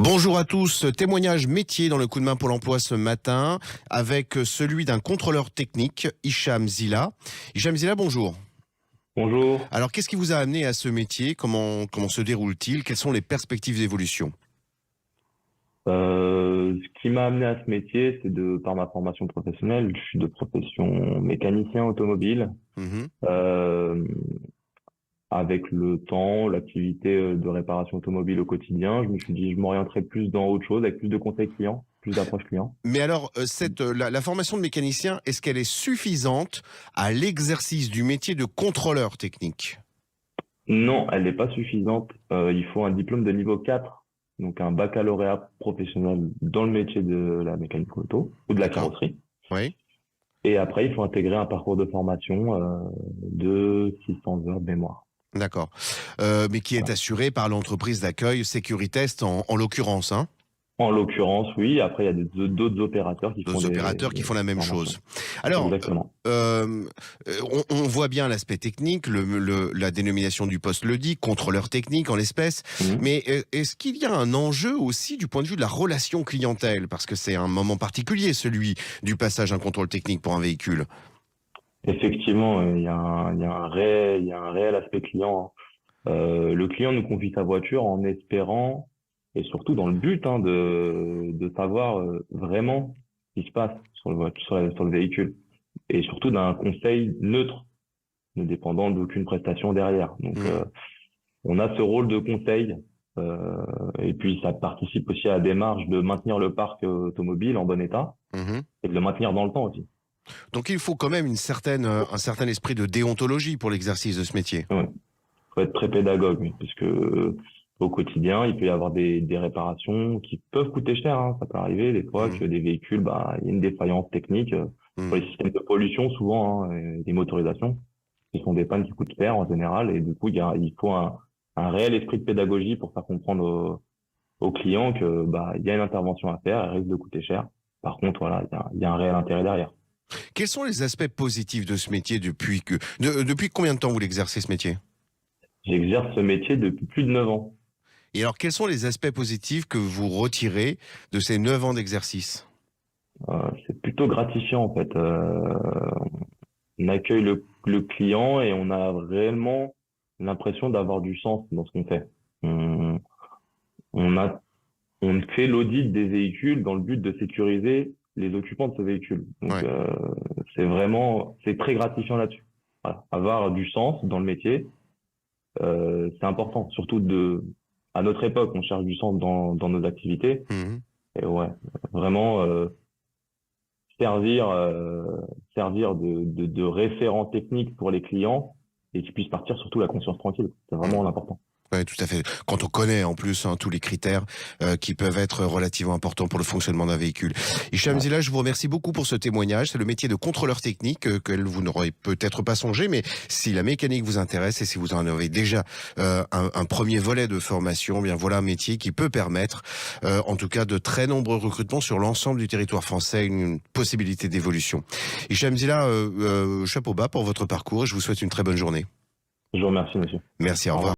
Bonjour à tous, témoignage métier dans le coup de main Pôle emploi ce matin avec celui d'un contrôleur technique, Hicham Zila. Hicham Zila, bonjour. Bonjour. Alors qu'est-ce qui vous a amené à ce métier? Comment se déroule-t-il? Quelles sont les perspectives d'évolution? Ce qui m'a amené à ce métier, c'est par ma formation professionnelle. Je suis de profession mécanicien automobile. Mhm. Euh, Avec le temps, l'activité de réparation automobile au quotidien, je me suis dit, je m'orienterai plus dans autre chose, avec plus de conseils clients, plus d'approche client. Mais alors, la formation de mécanicien, est-ce qu'elle est suffisante à l'exercice du métier de contrôleur technique? Non, elle n'est pas suffisante. Il faut un diplôme de niveau 4, donc un baccalauréat professionnel dans le métier de la mécanique auto ou de la D'accord. carrosserie. Oui. Et après, il faut intégrer un parcours de formation de 600 heures de mémoire. D'accord. Mais qui est Voilà. assuré par l'entreprise d'accueil Securitest en l'occurrence, hein? En l'occurrence, oui. Après, il y a d'autres opérateurs qui font D'autres opérateurs qui font la même formations. chose. Alors, Exactement. on voit bien l'aspect technique, la dénomination du poste le dit, contrôleur technique en l'espèce, Mhm. mais est-ce qu'il y a un enjeu aussi du point de vue de la relation clientèle? Parce que c'est un moment particulier, celui du passage à un contrôle technique pour un véhicule. Effectivement, il y a un réel aspect client, hein. Le client nous confie sa voiture en espérant et surtout dans le but, hein, de savoir vraiment ce qui se passe sur le véhicule et surtout d'un conseil neutre, ne dépendant d'aucune prestation derrière. Donc, Hmm. on a ce rôle de conseil. Et puis, ça participe aussi à la démarche de maintenir le parc automobile en bon état Mhm. et de le maintenir dans le temps aussi. Donc il faut quand même un certain esprit de déontologie pour l'exercice de ce métier. Ouais. Faut être très pédagogue, oui, parce que au quotidien, il peut y avoir des réparations qui peuvent coûter cher, hein. Ça peut arriver des fois Mhm. que des véhicules, bah, il y a une défaillance technique pour les Mhm. systèmes de pollution souvent, hein, et des motorisations, qui sont des pannes qui coûtent cher en général, et du coup, il faut un réel esprit de pédagogie pour faire comprendre aux clients que bah, il y a une intervention à faire, elle risque de coûter cher. Par contre, voilà, il y a un réel intérêt derrière. Quels sont les aspects positifs de ce métier depuis combien de temps vous l'exercez ce métier? J'exerce ce métier depuis plus de 9 ans. Et alors, quels sont les aspects positifs que vous retirez de ces 9 ans d'exercice? C'est plutôt gratifiant en fait. On accueille le client et on a réellement l'impression d'avoir du sens dans ce qu'on fait. On, on a, on fait l'audit des véhicules dans le but de sécuriser les occupants de ce véhicule. Donc, Ouais. c'est très gratifiant là-dessus. Voilà. Avoir du sens dans le métier, c'est important. Surtout à notre époque, on cherche du sens dans nos activités. Mhm. Et ouais, vraiment, servir, euh, servir de référent technique pour les clients et qu'ils puissent partir surtout la conscience tranquille. C'est vraiment l'important. Ouais, tout à fait. Quand on connaît en plus tous les critères qui peuvent être relativement importants pour le fonctionnement d'un véhicule. Hicham Ouais. Zila, je vous remercie beaucoup pour ce témoignage. C'est le métier de contrôleur technique que vous n'aurez peut-être pas songé, mais si la mécanique vous intéresse et si vous en avez déjà un premier volet de formation, eh bien voilà un métier qui peut permettre, en tout cas, de très nombreux recrutements sur l'ensemble du territoire français, une possibilité d'évolution. Hicham Zila, chapeau bas pour votre parcours et je vous souhaite une très bonne journée. Je vous remercie, monsieur. Merci, au Au revoir. revoir.